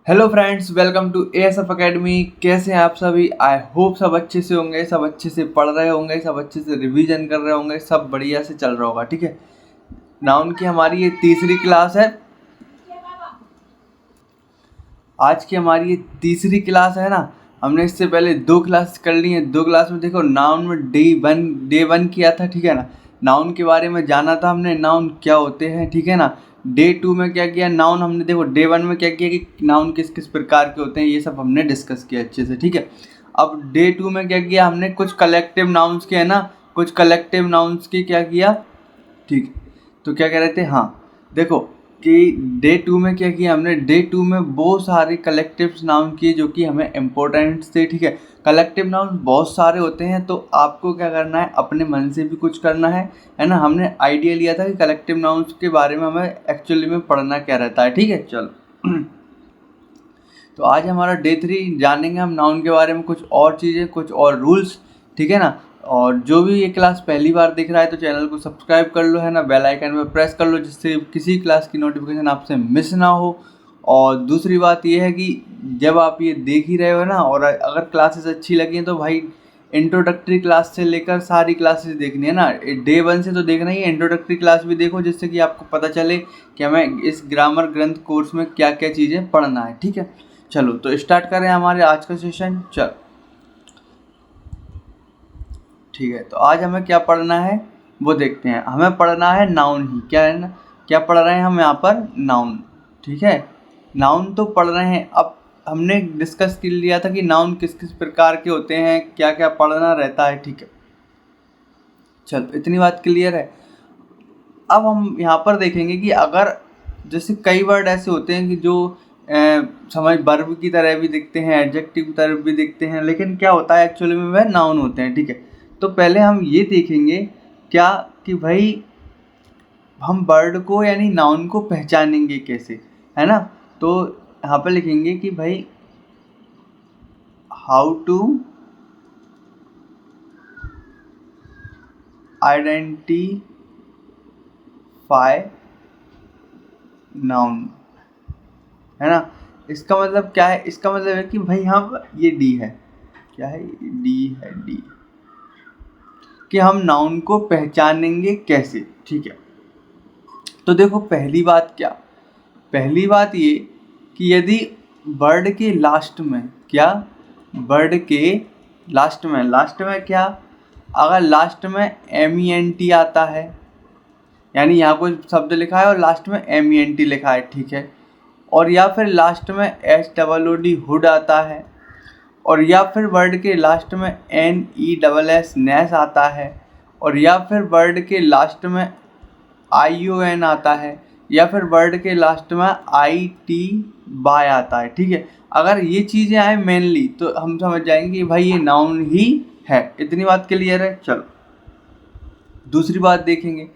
Hello friends, welcome to ASF academy. कैसे हैं आप सभी? आई होप सब अच्छे से होंगे, सब अच्छे से पढ़ रहे होंगे, सब अच्छे से रिवीजन कर रहे होंगे, सब बढ़िया से चल रहा होगा। ठीक है, नाउन की हमारी ये तीसरी क्लास है। आज की हमारी ये तीसरी क्लास है ना। हमने इससे पहले दो क्लास कर ली हैं। दो क्लास में देखो, नाउन में डे वन किया था। ठीक है ना, नाउन के बारे में जाना था हमने, नाउन क्या होते हैं। ठीक है ना, डे टू में क्या किया, नाउन हमने देखो डे वन में क्या किया कि नाउन किस किस प्रकार के होते हैं, ये सब हमने डिस्कस किया अच्छे से। ठीक है, अब डे टू में क्या किया हमने, कुछ कलेक्टिव नाउन्स के है ना, कुछ कलेक्टिव नाउन्स के क्या किया। ठीक है, तो क्या कह रहे थे, हाँ देखो कि डे टू में क्या किया हमने, डे टू में बहुत सारे कलेक्टिव नाउन किए जो कि हमें इम्पोर्टेंट थे। ठीक है, कलेक्टिव नाउन बहुत सारे होते हैं, तो आपको क्या करना है, अपने मन से भी कुछ करना है ना। हमने आइडिया लिया था कि कलेक्टिव नाउन्स के बारे में हमें एक्चुअली में पढ़ना क्या रहता है। ठीक है, चलो तो आज हमारा डे थ्री, जानेंगे हम नाउन के बारे में कुछ और चीज़ें, कुछ और रूल्स। ठीक है ना, और जो भी ये क्लास पहली बार दिख रहा है तो चैनल को सब्सक्राइब कर लो, है ना, बेल आइकन पे प्रेस कर लो, जिससे किसी क्लास की नोटिफिकेशन आपसे मिस ना हो। और दूसरी बात ये है कि जब आप ये देख ही रहे हो ना, और अगर क्लासेस अच्छी लगी हैं तो भाई इंट्रोडक्टरी क्लास से लेकर सारी क्लासेस देखनी है ना। डे वन से तो देखना ही है, इंट्रोडक्टरी क्लास भी देखो, जिससे कि आपको पता चले कि हमें इस ग्रामर ग्रंथ कोर्स में क्या क्या चीज़ें पढ़ना है। ठीक है, चलो तो स्टार्ट करें हमारे आज का सेशन। चल ठीक है, तो आज हमें क्या पढ़ना है वो देखते हैं। हमें पढ़ना है नाउन ही, क्या है ना, क्या पढ़ रहे हैं हम यहाँ पर, नाउन। ठीक है, नाउन तो पढ़ रहे हैं। अब हमने डिस्कस कर लिया था कि नाउन किस किस प्रकार के होते हैं, क्या क्या पढ़ना रहता है। ठीक है, चलो इतनी बात क्लियर है। अब हम यहाँ पर देखेंगे कि अगर जैसे कई वर्ड ऐसे होते हैं कि जो समझ वर्ब की तरह भी दिखते हैं, एडजेक्टिव की तरह भी दिखते हैं, लेकिन क्या होता है एक्चुअली में वह नाउन होते हैं। ठीक है, तो पहले हम ये देखेंगे क्या कि भाई हम वर्ड को यानी नाउन को पहचानेंगे कैसे, है ना। तो यहाँ पर लिखेंगे कि भाई हाउ टू आइडेंटिफाई नाउन, है ना। इसका मतलब क्या है, इसका मतलब है कि भाई हम ये डी है, क्या है, डी है, डी, कि हम नाउन को पहचानेंगे कैसे। ठीक है, तो देखो पहली बात क्या, पहली बात ये कि यदि वर्ड के लास्ट में क्या, वर्ड के लास्ट में क्या, अगर लास्ट में MENT आता है, यानी यहाँ कोई शब्द लिखा है और लास्ट में MENT लिखा है। ठीक है, और या फिर लास्ट में HOOD हुड आता है, और या फिर वर्ड के लास्ट में NESS नेस आता है, और या फिर वर्ड के लास्ट में ION आता है, या फिर वर्ड के लास्ट में IT बाय आता है। ठीक है, अगर ये चीज़ें आए मेनली तो हम समझ जाएंगे कि भाई ये नाउन ही है। इतनी बात क्लियर है। चलो दूसरी बात देखेंगे।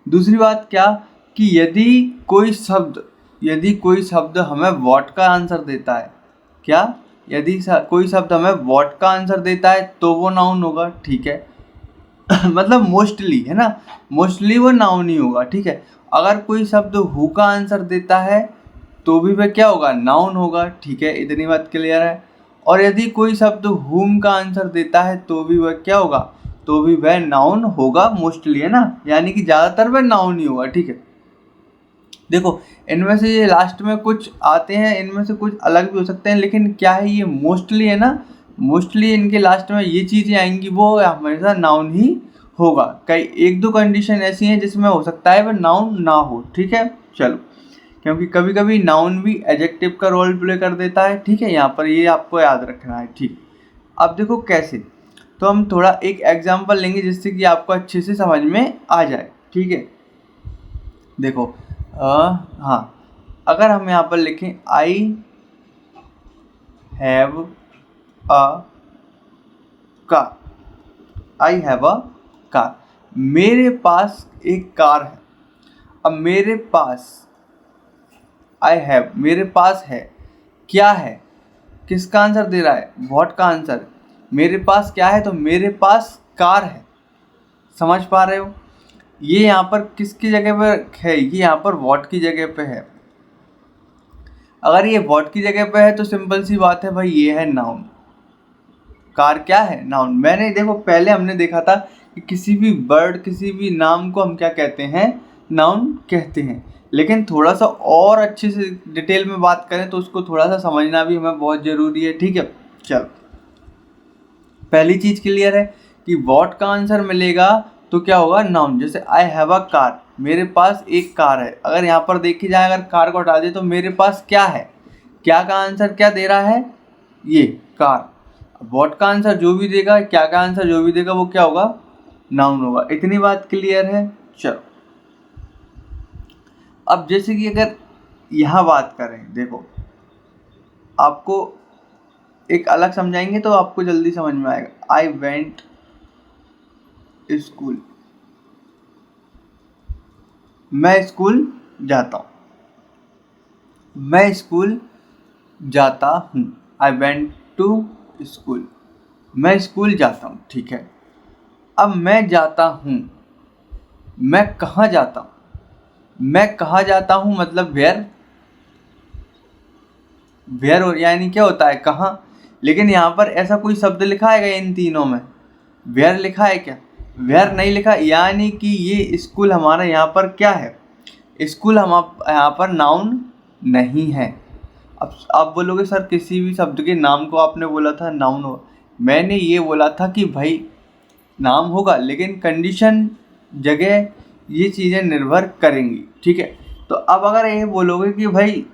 दूसरी बात क्या कि यदि कोई शब्द हमें व्हाट का आंसर देता है, क्या, यदि कोई शब्द हमें व्हाट का आंसर देता है तो वो नाउन होगा। ठीक है मतलब मोस्टली, है ना, मोस्टली वो नाउन ही होगा। ठीक है, अगर कोई शब्द हु का आंसर देता है तो भी वह क्या होगा, नाउन होगा। ठीक है, इतनी बात क्लियर है। और यदि कोई शब्द हुम का आंसर देता है तो भी वह क्या होगा, तो भी वह नाउन होगा मोस्टली, है ना, यानी कि ज़्यादातर वह नाउन ही होगा। ठीक है, देखो इनमें से ये लास्ट में कुछ आते हैं, इनमें से कुछ अलग भी हो सकते हैं, लेकिन क्या है, ये मोस्टली है ना, मोस्टली इनके लास्ट में ये चीज़ें आएंगी, वो हमेशा नाउन ही होगा। कई एक दो कंडीशन ऐसी हैं जिसमें हो सकता है वह नाउन ना हो। ठीक है, चलो, क्योंकि कभी कभी नाउन भी एडजेक्टिव का रोल प्ले कर देता है। ठीक है, यहाँ पर ये आपको याद रखना है। ठीक, अब देखो कैसे, तो हम थोड़ा एक एग्जांपल लेंगे जिससे कि आपको अच्छे से समझ में आ जाए। ठीक है, देखो हाँ, अगर हम यहाँ पर लिखें I have a car, I have a car, मेरे पास एक कार है। अब मेरे पास, आई हैव, मेरे पास है, क्या है, किसका आंसर दे रहा है, व्हाट का आंसर। मेरे पास क्या है, तो मेरे पास कार है। समझ पा रहे हो, ये यहाँ पर किसकी जगह पर है, ये यहाँ पर व्हाट की जगह पे है। अगर ये व्हाट की जगह पे है तो सिंपल सी बात है भाई, ये है नाउन। कार क्या है? नाउन। मैंने देखो पहले हमने देखा था कि किसी भी वर्ड, किसी भी नाम को हम क्या कहते हैं? नाउन कहते हैं। लेकिन थोड़ा सा और अच्छे से डिटेल में बात करें तो उसको थोड़ा सा समझना भी हमें बहुत ज़रूरी है। ठीक है, चलो पहली चीज़ क्लियर है कि व्हाट का आंसर मिलेगा तो क्या होगा? नाउन। जैसे आई हैव अ कार, मेरे पास एक कार है। अगर यहाँ पर देखी जाए, अगर कार को हटा दे तो मेरे पास क्या है? क्या का आंसर क्या दे रहा है? ये कार। व्हाट का आंसर जो भी देगा, क्या का आंसर जो भी देगा, वो क्या होगा? नाउन होगा। इतनी बात क्लियर है? चलो अब जैसे कि अगर यहाँ बात करें, देखो आपको एक अलग समझाएंगे तो आपको जल्दी समझ में आएगा। आई वेंट स्कूल, मैं स्कूल जाता हूँ, मैं स्कूल जाता हूँ। आई वेंट टू स्कूल, मैं स्कूल जाता हूँ। ठीक है, अब मैं जाता हूँ, मैं कहाँ जाता हूँ? मैं कहाँ जाता हूँ मतलब वेयर, वेयर यानी क्या होता है? कहाँ। लेकिन यहाँ पर ऐसा कोई शब्द लिखा है क्या इन तीनों में? वेयर लिखा है क्या? वेयर नहीं लिखा, यानी कि ये स्कूल हमारा यहाँ पर क्या है? स्कूल हम यहाँ पर नाउन नहीं है। अब आप बोलोगे सर किसी भी शब्द के नाम को आपने बोला था नाउन हो। मैंने ये बोला था कि भाई नाम होगा, लेकिन कंडीशन, जगह, ये चीज़ें निर्भर करेंगी। ठीक है, तो अब अगर ये बोलोगे कि भाई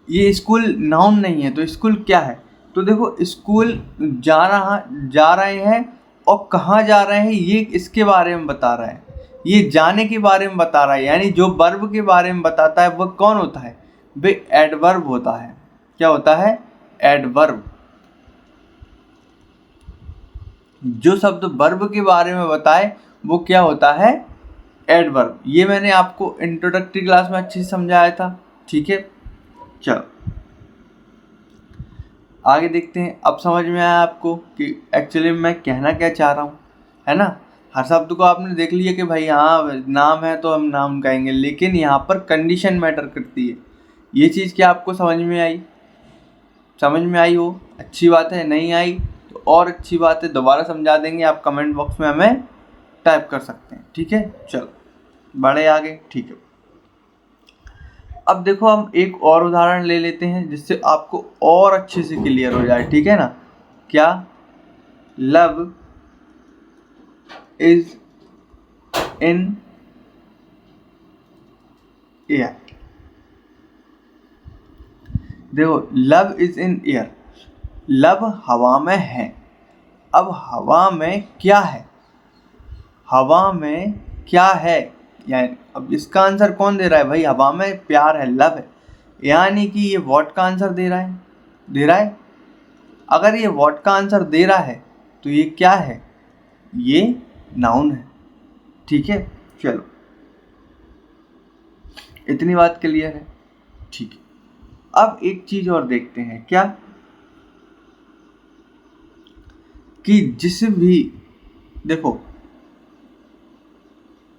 ये स्कूल नाउन नहीं है तो स्कूल क्या है? तो देखो स्कूल जा रहे हैं, और कहाँ जा रहे हैं ये इसके बारे में बता रहा है, ये जाने के बारे में बता रहा है। यानी जो वर्ब के बारे में बताता है वो कौन होता है? वे एडवर्ब होता है। क्या होता है? एडवर्ब। जो शब्द वर्ब के बारे में बताए वो क्या होता है? एडवर्ब। ये मैंने आपको इंट्रोडक्टरी क्लास में अच्छे से समझाया था। ठीक है, चलो आगे देखते हैं। अब समझ में आया आपको कि एक्चुअली मैं कहना क्या चाह रहा हूँ, है ना? हर शब्द को आपने देख लिया कि भाई हाँ नाम है तो हम नाम कहेंगे, लेकिन यहाँ पर कंडीशन मैटर करती है। ये चीज़ क्या आपको समझ में आई? समझ में आई हो अच्छी बात है, नहीं आई तो और अच्छी बात है, दोबारा समझा देंगे। आप कमेंट बॉक्स में हमें टाइप कर सकते हैं। ठीक है, चलो बढ़े आगे। ठीक है, अब देखो हम एक और उदाहरण ले लेते हैं जिससे आपको और अच्छे से क्लियर हो जाए। ठीक है ना? क्या? Love is in air. देखो love is in air, love हवा में है। अब हवा में क्या है? हवा में क्या है? यानी अब इसका आंसर कौन दे रहा है भाई? हवा में प्यार है, लव है। यानी कि ये व्हाट का आंसर दे रहा है, दे रहा है। अगर ये व्हाट का आंसर दे रहा है तो ये क्या है? ये नाउन है। ठीक है, चलो इतनी बात क्लियर है। ठीक है, अब एक चीज और देखते हैं। क्या? कि जिस भी, देखो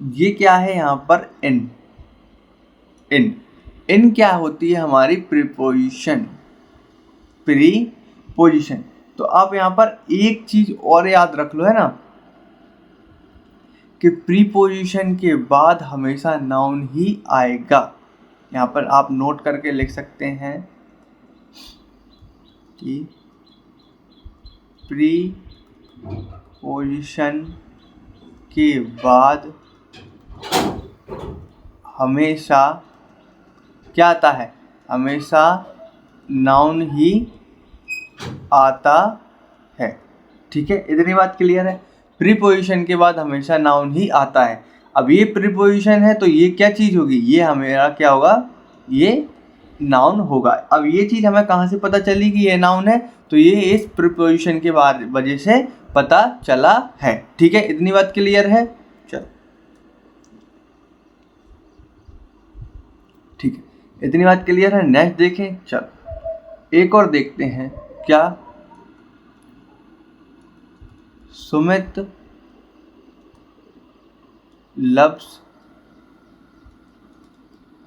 ये क्या है यहाँ पर? इन। इन इन क्या होती है? हमारी प्रीपोजिशन। प्रीपोजिशन। तो आप यहाँ पर एक चीज और याद रख लो, है ना, कि प्रीपोजिशन के बाद हमेशा नाउन ही आएगा। यहाँ पर आप नोट करके लिख सकते हैं कि प्रीपोजिशन के बाद हमेशा क्या आता है? हमेशा नाउन ही आता है। ठीक है, इतनी बात क्लियर है। प्रीपोजिशन के बाद हमेशा नाउन ही आता है। अब ये प्रीपोजिशन है तो ये क्या चीज़ होगी? ये हमेरा क्या होगा? ये नाउन होगा। अब ये चीज़ हमें कहाँ से पता चली कि ये नाउन है? तो ये इस प्रीपोजिशन के वजह से पता चला है। ठीक है, इतनी बात क्लियर है? चलो ठीक है, इतनी बात क्लियर है। नेक्स्ट देखें, चलो एक और देखते हैं। क्या? सुमित लव्स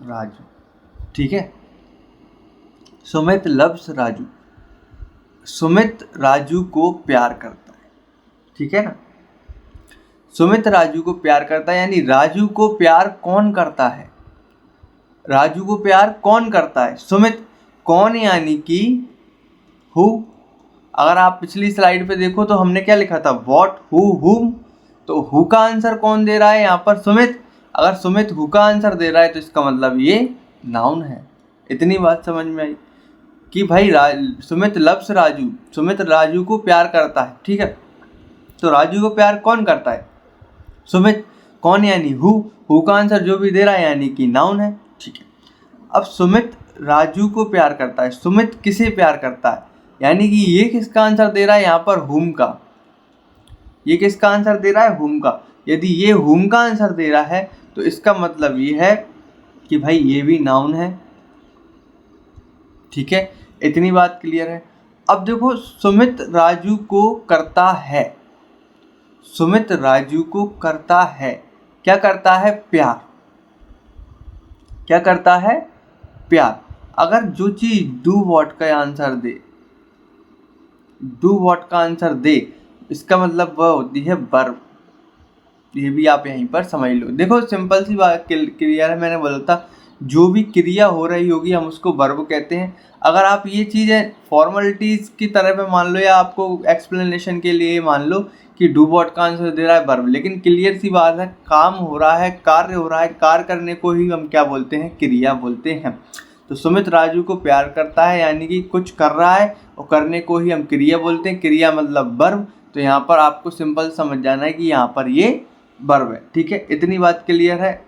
राजू। ठीक है, सुमित लव्स राजू, सुमित राजू को प्यार करता है, ठीक है ना। सुमित राजू को प्यार करता है, यानी राजू को प्यार कौन करता है, राजू को प्यार कौन करता है, सुमित। कौन यानी कि हु। अगर आप पिछली स्लाइड पे देखो तो हमने क्या लिखा था, व्हाट, हु, हुम। तो हु का आंसर कौन दे रहा है यहाँ पर, सुमित। अगर सुमित हु का आंसर दे रहा है तो इसका मतलब ये नाउन है। इतनी बात समझ में आई कि भाई सुमित लव्स राजू, सुमित राजू को प्यार करता है, ठीक है। तो राजू को प्यार कौन करता है, सुमित। कौन यानी हु का आंसर जो भी दे रहा है यानी कि नाउन है, ठीक है। अब सुमित राजू को प्यार करता है, सुमित किसे प्यार करता है, यानी कि ये किसका आंसर दे रहा है यहाँ पर, हुम का। ये किसका आंसर दे रहा है, हुम का। यदि ये हुम का आंसर दे रहा है तो इसका मतलब ये है कि भाई ये भी नाउन है, ठीक है। इतनी बात क्लियर है। अब देखो, सुमित राजू को करता है, सुमित राजू को करता है, क्या करता है, प्यार। क्या करता है, प्यार। अगर जो चीज डू व्हाट का आंसर दे, डू व्हाट का आंसर दे, इसका मतलब वह होती है वर्ब। ये भी आप यहीं पर समझ लो। देखो सिंपल सी बात क्लियर है, मैंने बोला था जो भी क्रिया हो रही होगी हम उसको वर्ब कहते हैं। अगर आप ये चीज़ें फॉर्मेलिटीज़ की तरह पे मान लो या आपको एक्सप्लेनेशन के लिए मान लो कि डू व्हाट का आंसर दे रहा है वर्ब, लेकिन क्लियर सी बात है, काम हो रहा है, कार्य हो रहा है, कार्य करने को ही हम क्या बोलते हैं, क्रिया बोलते हैं। तो सुमित राजू को प्यार करता है यानी कि कुछ कर रहा है और करने को ही हम क्रिया बोलते हैं, क्रिया मतलब वर्ब। तो यहाँ पर आपको सिंपल समझ जाना है कि यहाँ पर ये वर्ब है, ठीक है। इतनी बात क्लियर है।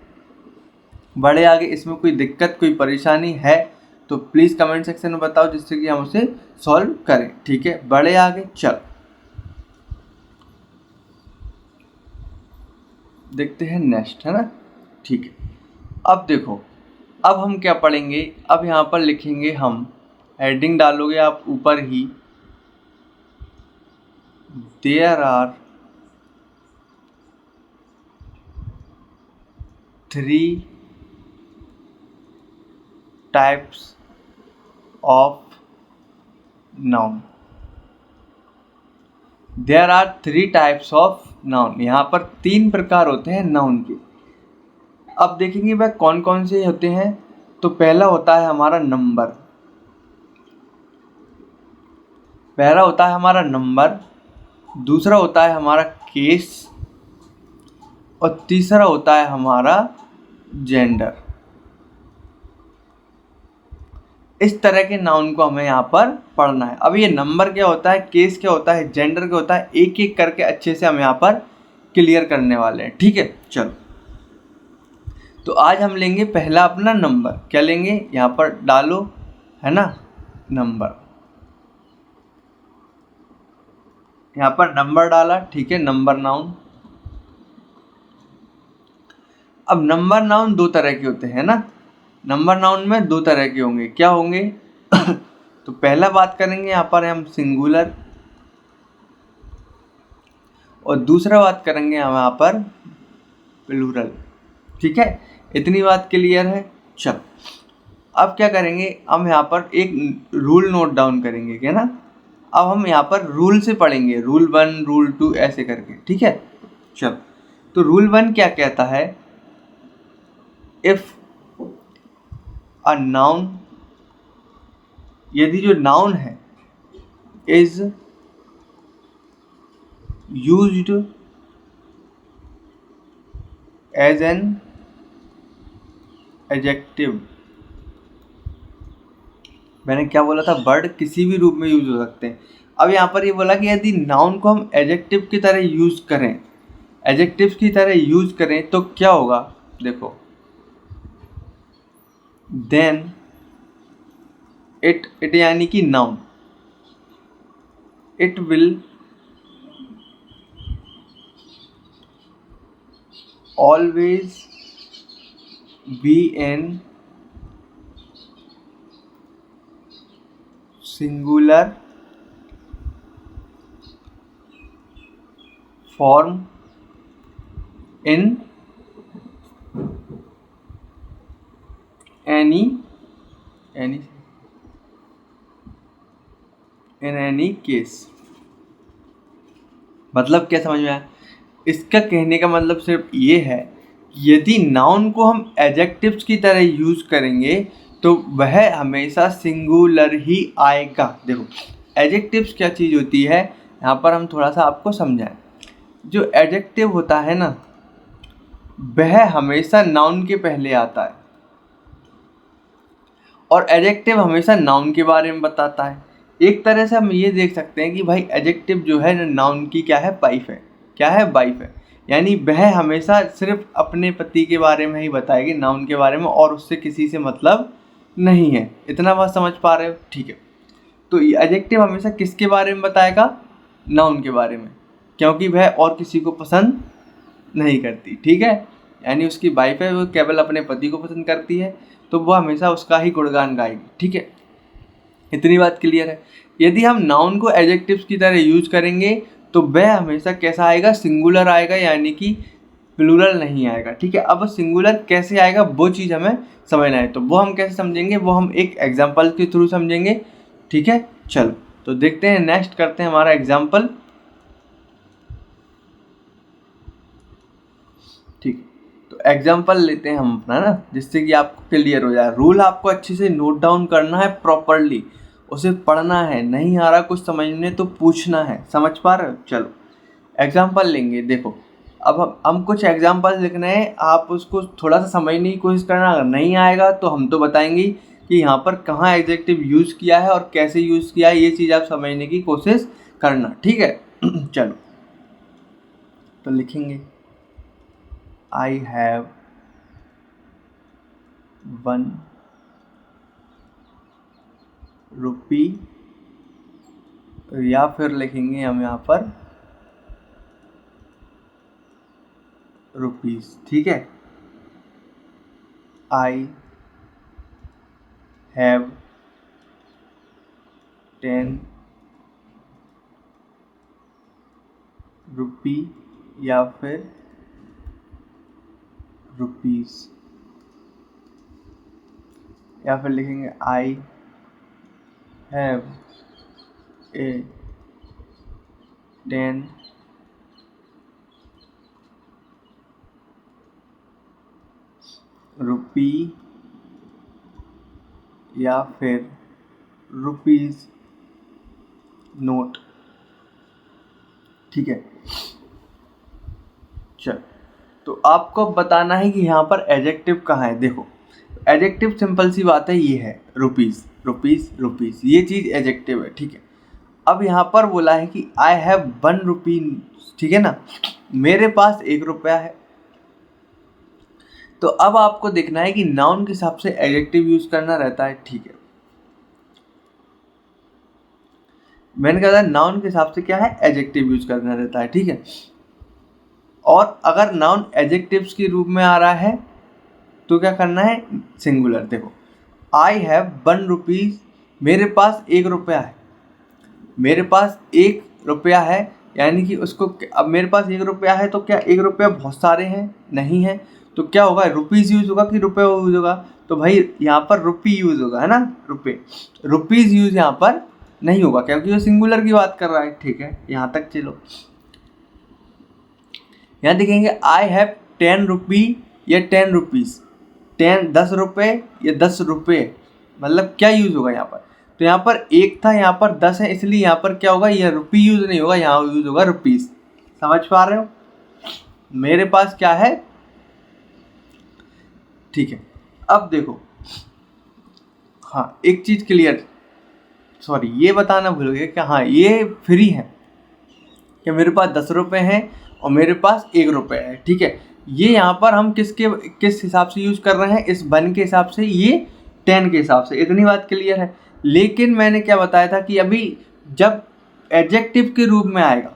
बड़े आगे इसमें कोई दिक्कत, कोई परेशानी है तो प्लीज़ कमेंट सेक्शन में बताओ, जिससे कि हम उसे सॉल्व करें, ठीक है। बड़े आगे चल देखते हैं नेक्स्ट, है ना, ठीक है। अब देखो, अब हम क्या पढ़ेंगे, अब यहाँ पर लिखेंगे हम, हेडिंग डालोगे आप ऊपर ही, there are 3 types of noun. There are 3 types of noun, यहाँ पर 3 प्रकार होते हैं नाउन के। अब देखेंगे वह कौन कौन से होते हैं। तो पहला होता है हमारा नंबर, पहला होता है हमारा नंबर, दूसरा होता है हमारा केस और तीसरा होता है हमारा जेंडर। इस तरह के नाउन को हमें यहाँ पर पढ़ना है। अब ये नंबर क्या होता है, केस क्या होता है, जेंडर क्या होता है, एक एक करके अच्छे से हम यहाँ पर क्लियर करने वाले हैं, ठीक है। चलो, तो आज हम लेंगे पहला अपना नंबर। क्या लेंगे, यहाँ पर डालो, है ना, नंबर। यहाँ पर नंबर डाला, ठीक है, नंबर नाउन। अब नंबर नाउन 2 तरह के होते हैं ना, नंबर नाउन में 2 तरह के होंगे, क्या होंगे तो पहला बात करेंगे यहाँ पर हम सिंगुलर और दूसरा बात करेंगे हम यहाँ पर प्लूरल, ठीक है। इतनी बात क्लियर है। चल, अब क्या करेंगे, हम यहाँ पर एक रूल नोट डाउन करेंगे, क्या ना। अब हम यहाँ पर रूल से पढ़ेंगे, रूल 1, रूल 2 ऐसे करके, ठीक है। चल, तो रूल 1 क्या कहता है, इफ अ नाउन, यदि जो नाउन है is used as an adjective, मैंने क्या बोला था, वर्ड किसी भी रूप में यूज हो सकते हैं। अब यहाँ पर ये बोला कि यदि नाउन को हम एडजेक्टिव की तरह यूज करें, एडजेक्टिव की तरह यूज करें तो क्या होगा, देखो, देन इट यानी कि noun, it will always be an singular form in any in any case. मतलब क्या समझ में आया? इसका कहने का मतलब सिर्फ ये है, यदि नाउन को हम एडजेक्टिव्स की तरह यूज करेंगे तो वह हमेशा सिंगुलर ही आएगा। देखो एडजेक्टिव्स क्या चीज़ होती है, यहाँ पर हम थोड़ा सा आपको समझाएं। जो एडजेक्टिव होता है ना, वह हमेशा नाउन के पहले आता है, और एडजेक्टिव हमेशा नाउन के बारे में बताता है। एक तरह से हम ये देख सकते हैं कि भाई एडजेक्टिव जो है नाउन की क्या है, वाइफ है। क्या है? वाइफ है। यानी वह हमेशा सिर्फ अपने पति के बारे में ही बताएगी, नाउन के बारे में, और उससे किसी से मतलब नहीं है। इतना बात समझ पा रहे हो? ठीक है। तो ये एडजेक्टिव हमेशा किसके बारे में बताएगा? नाउन के बारे में, क्योंकि वह और किसी को पसंद नहीं करती। ठीक है, यानी उसकी वाइफ है, वो केवल अपने पति को पसंद करती है, तो वो हमेशा उसका ही गुणगान गाएगी। ठीक है, इतनी बात क्लियर है। यदि हम नाउन को एडजेक्टिव्स की तरह यूज करेंगे तो वह हमेशा कैसा आएगा? सिंगुलर आएगा, यानी कि प्लूरल नहीं आएगा। ठीक है, अब सिंगुलर कैसे आएगा वो चीज़ हमें समझना है। तो वो हम कैसे समझेंगे? वो हम एक एग्जाम्पल के थ्रू समझेंगे। ठीक है, चलो तो देखते हैं, नेक्स्ट करते हैं हमारा एग्जाम्पल। ठीक, तो एग्जाम्पल लेते हैं हम अपना ना, जिससे कि आपको क्लियर हो जाए। रूल आपको अच्छे से नोट डाउन करना है प्रॉपरली, उसे पढ़ना है। नहीं आ रहा कुछ समझने तो पूछना है। समझ पा रहे हो? चलो एग्जाम्पल लेंगे। देखो अब हम कुछ एग्जाम्पल लिखने हैं, आप उसको थोड़ा सा समझने की कोशिश करना। अगर नहीं आएगा तो हम तो बताएंगे कि यहाँ पर कहाँ एडजेक्टिव यूज़ किया है और कैसे यूज़ किया है, ये चीज़ आप समझने की कोशिश करना। ठीक है चलो तो लिखेंगे I have 1 रुपी, या फिर लिखेंगे हम यहाँ पर रुपीस। ठीक है, I have 10 रुपी, या फिर रुपीस, या फिर लिखेंगे I have a 10 रुपी, या फिर रुपीस नोट। ठीक है, चल तो आपको बताना है कि यहाँ पर एडजेक्टिव कहाँ है। देखो एडजेक्टिव सिंपल सी बात है, ये है रुपीस, रुपीस, रुपीस, ये चीज़ एडजेक्टिव है। ठीक है, अब यहाँ पर बोला है कि आई हैव 1 रुपी। ठीक है ना, मेरे पास 1 रुपया है। तो अब आपको देखना है कि नाउन के हिसाब से एडजेक्टिव यूज करना रहता है। ठीक है, मैंने कहा था नाउन के हिसाब से क्या है, एडजेक्टिव यूज करना रहता है। ठीक है, और अगर नाउन एडजेक्टिव्स के रूप में आ रहा है तो क्या करना है, सिंगुलर। देखो आई हैव 1 रुपीज, मेरे पास 1 रुपया है। मेरे पास 1 रुपया है, यानी कि उसको, अब मेरे पास 1 रुपया है तो क्या 1 रुपया बहुत सारे हैं? नहीं है। तो क्या होगा, रुपीज़ यूज़ होगा कि रुपये यूज़ होगा? तो भाई यहाँ पर रुपी यूज़ होगा, है ना, रुपये। रुपीज़ यूज़ यहाँ पर नहीं होगा, क्योंकि वो सिंगुलर की बात कर रहा है। ठीक है, यहाँ तक चलो। यहाँ देखेंगे आई हैव 10 रुपी या 10 रुपीज़, 10 रुपये या 10 रुपये, मतलब क्या यूज़ होगा यहाँ पर? तो यहाँ पर 1 था, यहाँ पर 10 है, इसलिए यहाँ पर क्या होगा, यह रुपी यूज़ नहीं होगा, यहाँ यूज़ होगा रुपीज़। समझ पा रहे हो? मेरे पास क्या है? ठीक है, अब देखो, हाँ एक चीज़ क्लियर, सॉरी ये बताना भूल गया कि हाँ ये फ्री है, कि मेरे पास 10 रुपये हैं और मेरे पास 1 रुपये है। ठीक है, ये यहाँ पर हम किस हिसाब से यूज़ कर रहे हैं, इस 1 के हिसाब से, ये 10 के हिसाब से। इतनी बात क्लियर है। लेकिन मैंने क्या बताया था कि अभी जब एडजेक्टिव के रूप में आएगा,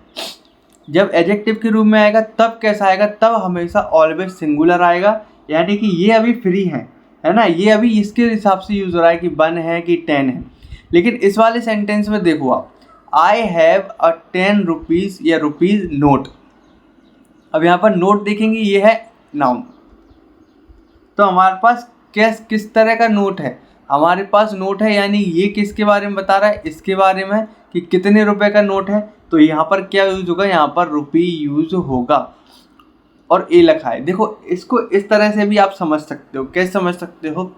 जब एडजेक्टिव के रूप में आएगा तब कैसा आएगा, तब हमेशा ऑलवेज सिंगुलर आएगा। यानी कि ये अभी फ्री है ना, ये अभी इसके हिसाब से यूज़ हो रहा है कि 1 है कि 10 है। लेकिन इस वाले सेंटेंस में देखो आप, आई हैव अ 10 रुपीज़ या रुपीज़ नोट। अब यहाँ पर नोट देखेंगे, ये है नाउन। तो हमारे पास किस तरह का नोट है, हमारे पास नोट है, यानी ये किसके बारे में बता रहा है, इसके बारे में कि कितने रुपए का नोट है। तो यहाँ पर क्या यूज होगा, यहाँ पर रुपी यूज होगा और ए लिखा है। देखो इसको इस तरह से भी आप समझ सकते हो। कैसे समझ सकते हो,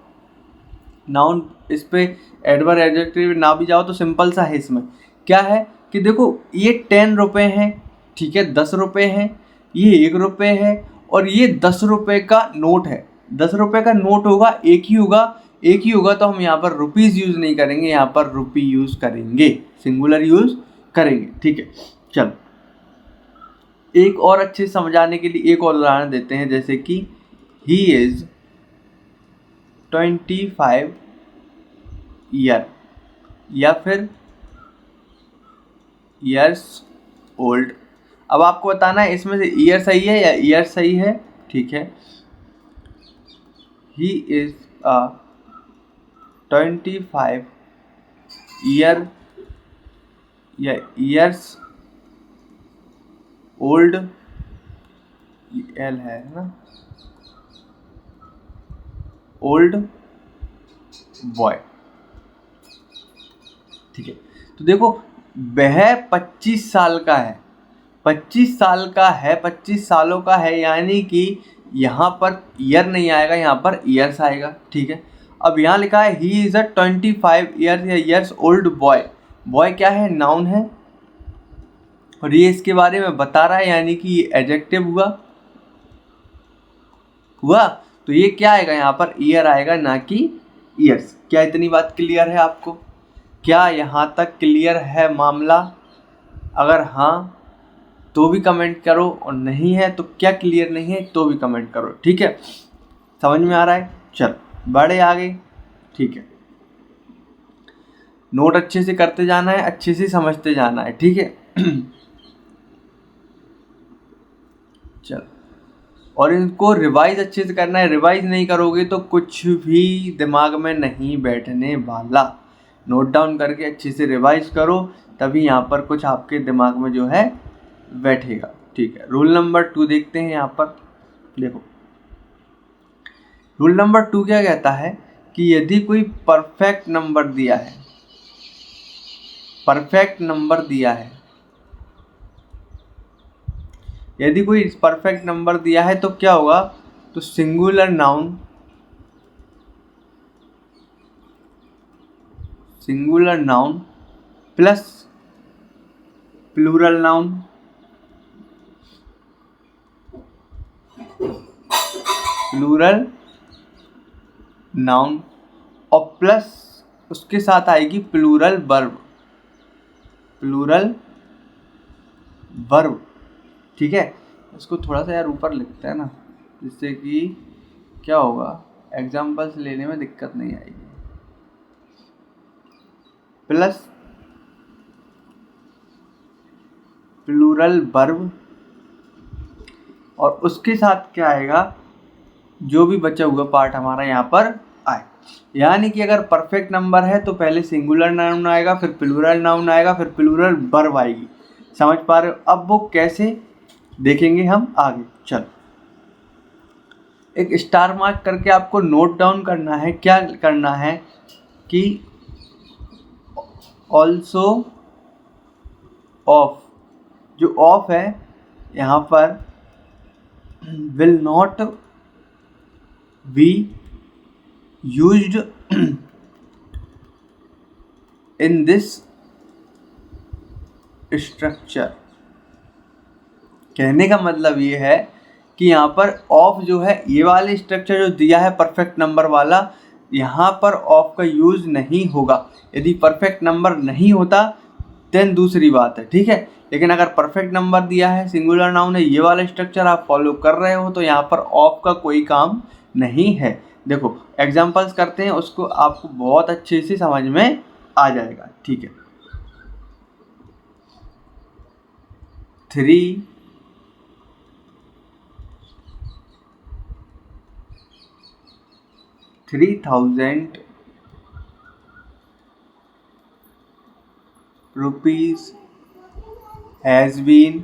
नाउन इस पे एडवर्ब एडजेक्टिव ना भी जाओ तो सिंपल सा है। इसमें क्या है कि देखो ये 10 रुपये हैं, ठीक है, 10 रुपये हैं, ये 1 रुपये है और ये 10 रुपये का नोट है। 10 रुपये का नोट होगा, एक ही होगा, एक ही होगा, तो हम यहाँ पर रुपीज़ यूज़ नहीं करेंगे, यहाँ पर रुपी यूज़ करेंगे, सिंगुलर यूज़ करेंगे। ठीक है, चलो एक और अच्छे से समझाने के लिए एक और उदाहरण देते हैं, जैसे कि ही इज़ 25 ईयर या फिर ईयर्स ओल्ड। अब आपको बताना है इसमें से ईयर सही है या ईयर सही है। ठीक है, ही इज अ 25 ईयर या ईयर्स ओल्ड, एल है ना, ओल्ड बॉय। ठीक है, तो देखो वह 25 साल का है, 25 साल का है, 25 सालों का है, यानी कि यहाँ पर ईयर नहीं आएगा, यहाँ पर ईयर्स आएगा। ठीक है, अब यहाँ लिखा है ही इज़ अ 25 ईयर्स या ईयर्स ओल्ड बॉय। बॉय क्या है, नाउन है और ये इसके बारे में बता रहा है, यानी कि ये एडजेक्टिव हुआ। तो ये क्या आएगा, यहाँ पर ईयर आएगा ना कि ईयर्स। क्या इतनी बात क्लियर है आपको? क्या यहाँ तक क्लियर है मामला? अगर हाँ तो भी कमेंट करो और नहीं है तो क्या क्लियर नहीं है तो भी कमेंट करो। ठीक है, समझ में आ रहा है? चल बढ़े आगे। ठीक है, नोट अच्छे से करते जाना है, अच्छे से समझते जाना है। ठीक है चल, और इनको रिवाइज अच्छे से करना है। रिवाइज नहीं करोगे तो कुछ भी दिमाग में नहीं बैठने वाला। नोट डाउन करके अच्छे से रिवाइज करो, तभी यहाँ पर कुछ आपके दिमाग में जो है बैठेगा। ठीक है, रूल नंबर 2 देखते हैं। यहाँ पर देखो रूल नंबर 2 क्या कहता है कि यदि कोई परफेक्ट नंबर दिया है, परफेक्ट नंबर दिया है, यदि कोई परफेक्ट नंबर दिया है तो क्या होगा, तो singular noun, singular noun plus plural noun, plural noun और प्लस उसके साथ आएगी प्लूरल वर्ब, प्लूरल वर्ब। ठीक है, इसको थोड़ा सा यार ऊपर लिखते हैं ना, जिससे कि क्या होगा, एग्जाम्पल्स लेने में दिक्कत नहीं आएगी। प्लस प्लूरल वर्ब और उसके साथ क्या आएगा, जो भी बचा हुआ पार्ट हमारा यहाँ पर आए। यानी कि अगर परफेक्ट नंबर है तो पहले सिंगुलर नाउन आएगा, फिर प्लूरल नाउन आएगा, फिर प्लूरल वर्ब आएगी। समझ पा रहे हो? अब वो कैसे देखेंगे हम आगे। चल, एक स्टार मार्क करके आपको नोट डाउन करना है। क्या करना है कि ऑल्सो ऑफ, जो ऑफ है यहाँ पर will not be used in this structure. कहने का मतलब ये है कि यहाँ पर ऑफ जो है, ये वाले स्ट्रक्चर जो दिया है परफेक्ट नंबर वाला, यहाँ पर ऑफ का यूज़ नहीं होगा। यदि परफेक्ट नंबर नहीं होता देन दूसरी बात है। ठीक है, लेकिन अगर परफेक्ट नंबर दिया है, सिंगुलर नाउन है, ये वाला स्ट्रक्चर आप फॉलो कर रहे हो, तो यहाँ पर ऑफ का कोई काम नहीं है। देखो एग्जाम्पल्स करते हैं, उसको आपको बहुत अच्छे से समझ में आ जाएगा। ठीक है, 3,000 rupees has been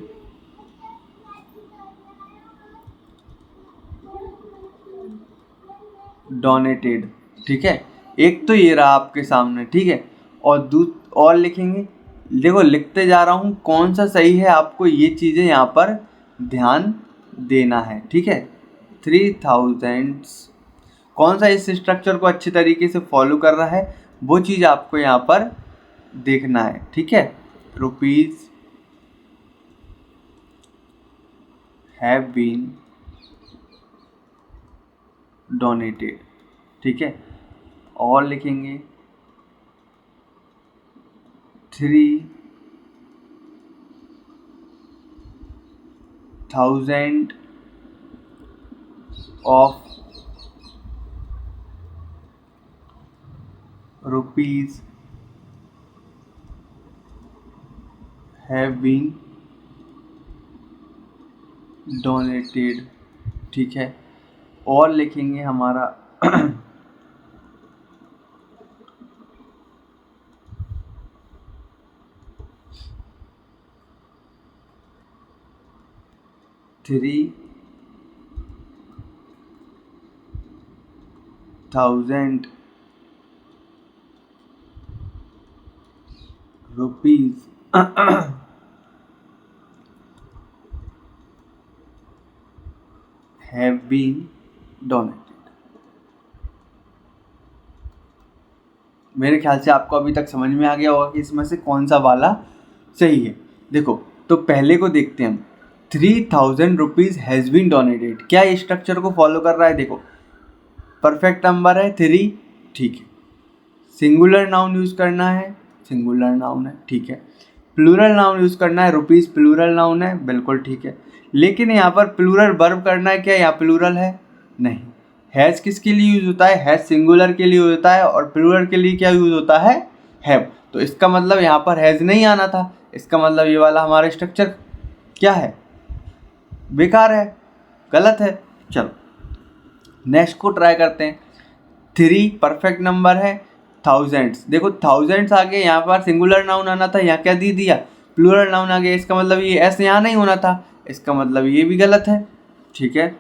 donated। ठीक है, एक तो ये रहा आपके सामने, ठीक है। और लिखेंगे, देखो लिखते जा रहा हूँ कौन सा सही है, आपको ये चीज़ें यहाँ पर ध्यान देना है, ठीक है। 3000 कौन सा इस स्ट्रक्चर को अच्छे तरीके से फॉलो कर रहा है वो चीज़ आपको यहाँ पर देखना है, ठीक है। रुपीज़ हैव बीन डोनेटेड, ठीक है। और लिखेंगे 3000 of rupees have been donated, ठीक है। और लिखेंगे हमारा 3000 रुपीज़ हैव बीन डोनेटेड। मेरे ख्याल से आपको अभी तक समझ में आ गया होगा कि इसमें से कौन सा वाला सही है। देखो तो पहले को देखते हैं हम, 3000 रुपीज़ हैज़ बीन डोनेटेड, क्या ये स्ट्रक्चर को फॉलो कर रहा है? देखो परफेक्ट नंबर है 3, ठीक है। सिंगुलर नाउन यूज़ करना है, सिंगुलर नाउन है, ठीक है। प्लूरल नाउन यूज़ करना है, रुपीज़ प्लूरल नाउन है, बिल्कुल ठीक है। लेकिन यहाँ पर प्लूरल वर्ब करना है, क्या यहाँ प्लूरल है? नहीं। हैज़ किसके लिए यूज़ होता है? हैज़ सिंगुलर के लिए होता है, और प्लूरल के लिए क्या यूज़ होता है? हैव। तो इसका मतलब यहाँ पर हैज़ नहीं आना था, इसका मतलब ये वाला हमारा स्ट्रक्चर क्या है? बेकार है, गलत है। चलो नेक्स्ट को ट्राई करते हैं। 3 परफेक्ट नंबर है, थाउजेंड्स, देखो थाउजेंड्स आगे यहाँ पर सिंगुलर नाउन आना था, यहाँ क्या दे दिया? प्लूरल नाउन आ गया, इसका मतलब ये एस यहाँ नहीं होना था, इसका मतलब ये भी गलत है, ठीक है।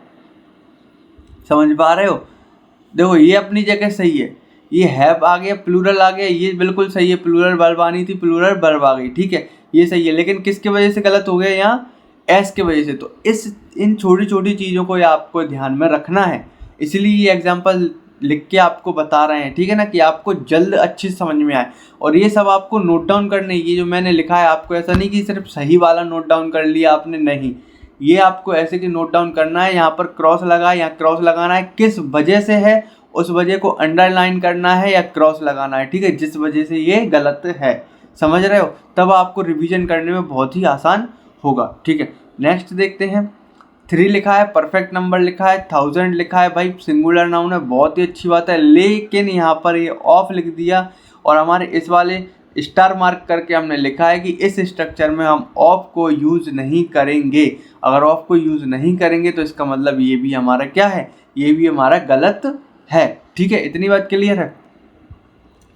समझ पा रहे हो? देखो ये अपनी जगह सही है, ये हैव आ गया, प्लूरल आ गया, ये बिल्कुल सही है, प्लूरल वर्ब आनी थी, प्लूरल वर्ब आ गई, ठीक है, ये सही है। लेकिन किसकी वजह से गलत हो गया? यहाँ एस की वजह से। तो इन छोटी छोटी चीज़ों को आपको ध्यान में रखना है, इसलिए ये एग्जाम्पल लिख के आपको बता रहे हैं, ठीक है ना, कि आपको जल्द अच्छी समझ में आए। और ये सब आपको नोट डाउन करने, ये जो मैंने लिखा है आपको ऐसा नहीं कि सिर्फ सही वाला नोट डाउन कर लिया आपने, नहीं, ये आपको ऐसे कि नोट डाउन करना है। यहाँ पर क्रॉस लगा, यहाँ क्रॉस लगाना है, किस वजह से है उस वजह को अंडरलाइन करना है या क्रॉस लगाना है, ठीक है, जिस वजह से ये गलत है, समझ रहे हो? तब आपको रिवीजन करने में बहुत ही आसान होगा, ठीक है। नेक्स्ट देखते हैं। 3 लिखा है, परफेक्ट नंबर लिखा है, 1000 लिखा है, भाई सिंगुलर नाउन है, बहुत ही अच्छी बात है। लेकिन यहाँ पर ये ऑफ लिख दिया, और हमारे इस वाले स्टार मार्क करके हमने लिखा है कि इस स्ट्रक्चर में हम ऑफ को यूज़ नहीं करेंगे। अगर ऑफ को यूज़ नहीं करेंगे तो इसका मतलब ये भी हमारा क्या है? ये भी हमारा गलत है, ठीक है। इतनी बात क्लियर है?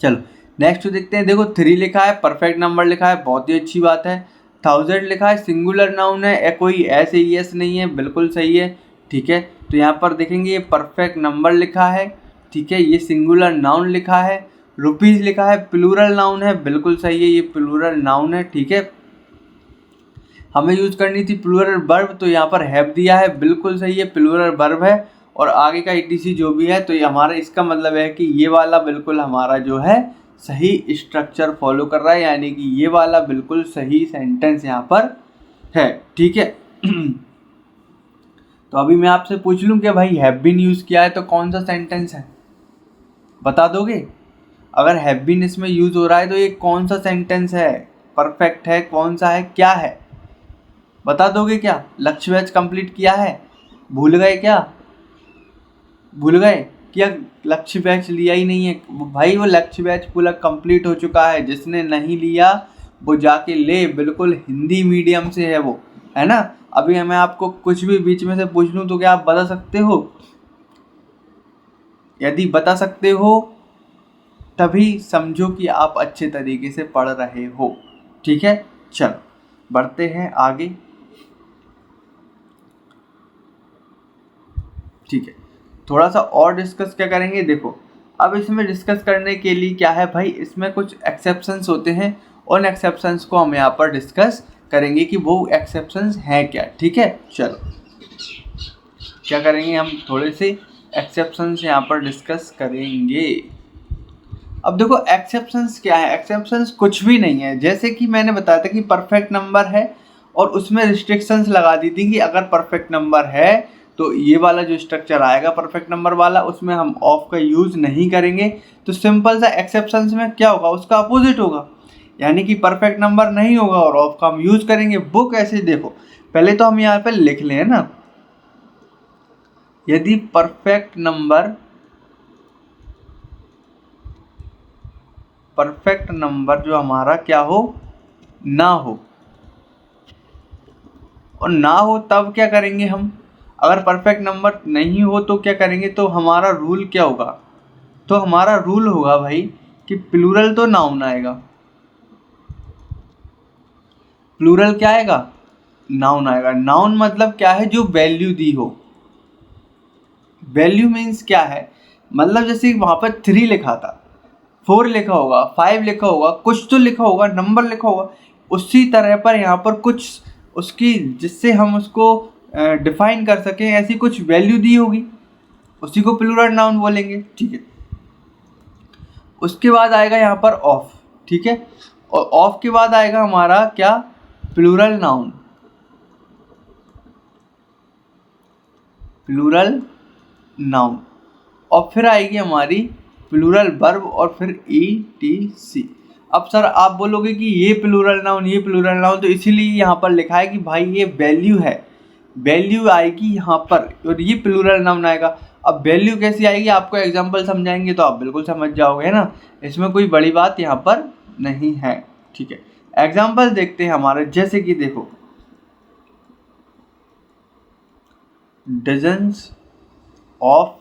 चलो नेक्स्ट देखते हैं। देखो 3 लिखा है, परफेक्ट नंबर लिखा है, बहुत ही अच्छी बात है। 1000 लिखा है, सिंगुलर नाउन है, कोई ऐसे यस नहीं है, बिल्कुल सही है, ठीक है। तो यहाँ पर देखेंगे ये परफेक्ट नंबर लिखा है, ठीक है, ये सिंगुलर नाउन लिखा है। रुपीज़ लिखा है, प्लूरल नाउन है, बिल्कुल सही है, ये प्लूरल नाउन है, ठीक है। हमें यूज़ करनी थी प्लूरल वर्ब, तो यहाँ पर हैव दिया है, बिल्कुल सही है, प्लूरल वर्ब है। और आगे का ईटीसी जो भी है, तो ये हमारा इसका मतलब है कि ये वाला बिल्कुल हमारा जो है सही स्ट्रक्चर फॉलो कर रहा है, यानी कि ये वाला बिल्कुल सही सेंटेंस यहाँ पर है, ठीक है। तो अभी मैं आपसे पूछ लूँ कि भाई हैव बीन यूज़ किया है तो कौन सा सेंटेंस है, बता दोगे? अगर हैव बीन इसमें यूज़ हो रहा है तो ये कौन सा सेंटेंस है? परफेक्ट है, कौन सा है, क्या है, बता दोगे क्या? लक्ष्य बैच कंप्लीट किया है? भूल गए क्या? भूल गए क्या? लक्ष्य बैच लिया ही नहीं है भाई? वो लक्ष्य बैच पूरा कंप्लीट हो चुका है, जिसने नहीं लिया वो जाके ले, बिल्कुल हिंदी मीडियम से है वो, है ना। अभी मैं आपको कुछ भी बीच में से पूछ लूँ तो क्या आप बता सकते हो? यदि बता सकते हो तभी समझो कि आप अच्छे तरीके से पढ़ रहे हो, ठीक है। चलो बढ़ते हैं आगे, ठीक है। थोड़ा सा और डिस्कस क्या करेंगे। देखो अब इसमें डिस्कस करने के लिए क्या है भाई, इसमें कुछ एक्सेप्शंस होते हैं, उन एक्सेप्शंस को हम यहाँ पर डिस्कस करेंगे कि वो एक्सेप्शंस हैं क्या। ठीक है, चलो क्या करेंगे, हम थोड़े से एक्सेप्शंस यहाँ पर डिस्कस करेंगे। अब देखो एक्सेप्शंस क्या है, एक्सेप्शंस कुछ भी नहीं है। जैसे कि मैंने बताया था कि परफेक्ट नंबर है और उसमें रिस्ट्रिक्शंस लगा दी थी कि अगर परफेक्ट नंबर है तो ये वाला जो स्ट्रक्चर आएगा परफेक्ट नंबर वाला, उसमें हम ऑफ का यूज़ नहीं करेंगे। तो सिंपल सा एक्सेप्शंस में क्या होगा, उसका अपोजिट होगा, यानी कि परफेक्ट नंबर नहीं होगा और ऑफ का हम यूज़ करेंगे। वो कैसे, देखो पहले तो हम यहाँ पे लिख लें ना, यदि परफेक्ट नंबर जो हमारा क्या हो, ना हो, और ना हो तब क्या करेंगे हम, अगर परफेक्ट नंबर नहीं हो तो क्या करेंगे, तो हमारा रूल क्या होगा, तो हमारा रूल होगा भाई कि प्लूरल तो नाउन आएगा। प्लूरल क्या आएगा, नाउन आएगा। नाउन मतलब क्या है, जो वैल्यू दी हो। वैल्यू मीन्स क्या है, मतलब जैसे वहाँ पर 3 लिखा था, 4 लिखा होगा, 5 लिखा होगा, कुछ तो लिखा होगा, नंबर लिखा होगा, उसी तरह पर यहाँ पर कुछ उसकी, जिससे हम उसको डिफाइन कर सकें, ऐसी कुछ वैल्यू दी होगी, उसी को प्लूरल नाउन बोलेंगे। ठीक है, उसके बाद आएगा यहाँ पर ऑफ। ठीक है, और ऑफ के बाद आएगा हमारा क्या, प्लूरल नाउन। प्लूरल नाउन, और फिर आएगी हमारी प्लूरल वर्ब और फिर ETC। अब सर आप बोलोगे कि ये प्लूरल नाउन, ये प्लूरल नाउन, तो इसीलिए यहाँ पर लिखा है कि भाई ये वैल्यू है, वैल्यू आएगी यहाँ पर और ये प्लूरल नाउन आएगा। अब वैल्यू कैसी आएगी, आपको एग्जांपल समझाएंगे तो आप बिल्कुल समझ जाओगे, है ना, इसमें कोई बड़ी बात यहाँ पर नहीं है। ठीक है, एग्जांपल देखते हैं हमारे, जैसे कि देखो dozens of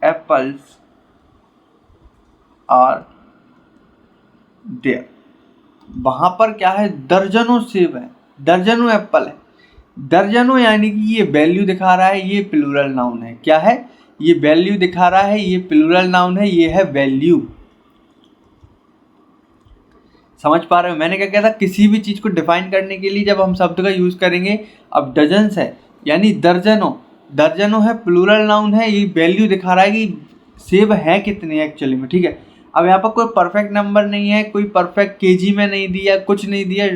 apples are there, वहाँ पर क्या है, दर्जनों सेब है, दर्जनों एप्पल है, दर्जनों, यानी कि ये वैल्यू दिखा रहा है, ये प्लूरल नाउन है। क्या है, ये वैल्यू दिखा रहा है, ये प्लूरल नाउन है, ये है वैल्यू। समझ पा रहे हो मैंने क्या कहा था, किसी भी चीज़ को डिफाइन करने के लिए जब हम शब्द का यूज़ करेंगे, अब डजन्स है यानी दर्जनों, दर्जनों है, प्लूरल नाउन है, ये वैल्यू दिखा रहा है कि सेब है कितने एक्चुअली में। ठीक है, अब यहाँ पर कोई परफेक्ट नंबर नहीं है, कोई परफेक्ट केजी में नहीं दिया, कुछ नहीं दिया,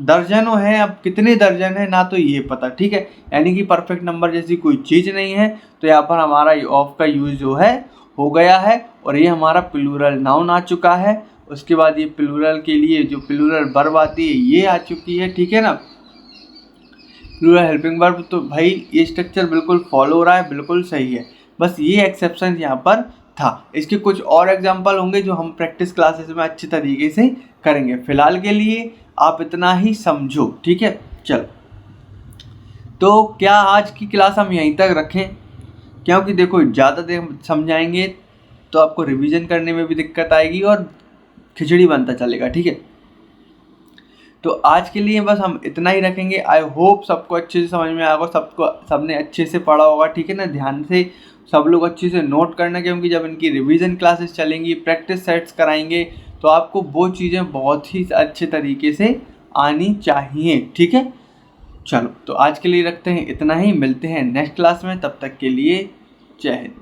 दर्जनों है, अब कितने दर्जन है ना तो ये पता। ठीक है, यानी कि परफेक्ट नंबर जैसी कोई चीज़ नहीं है, तो यहाँ पर हमारा ऑफ का यूज़ जो है हो गया है और ये हमारा प्लूरल नाउन आ चुका है। उसके बाद ये प्लूरल के लिए जो प्लूरल वर्ब आती है ये आ चुकी है। ठीक है ना, प्लूरल हेल्पिंग वर्ब, तो भाई ये स्ट्रक्चर बिल्कुल फॉलो हो रहा है, बिल्कुल सही है। बस ये एक्सेप्शन यहाँ पर था, इसके कुछ और एग्जाम्पल होंगे जो हम प्रैक्टिस क्लासेस में अच्छे तरीके से करेंगे। फिलहाल के लिए आप इतना ही समझो। ठीक है, चलो तो क्या आज की क्लास हम यहीं तक रखें, क्योंकि देखो ज़्यादा देर समझाएंगे तो आपको रिवीजन करने में भी दिक्कत आएगी और खिचड़ी बनता चलेगा। ठीक है, तो आज के लिए बस हम इतना ही रखेंगे। आई होप सबको अच्छे से समझ में आएगा, सबने अच्छे से पढ़ा होगा। ठीक है ना, ध्यान से सब लोग अच्छे से नोट करना, क्योंकि जब इनकी रिवीजन क्लासेस चलेंगी, प्रैक्टिस सेट्स कराएंगे, तो आपको वो चीज़ें बहुत ही अच्छे तरीके से आनी चाहिए। ठीक है, चलो तो आज के लिए रखते हैं इतना ही, मिलते हैं नेक्स्ट क्लास में, तब तक के लिए जय हिंद।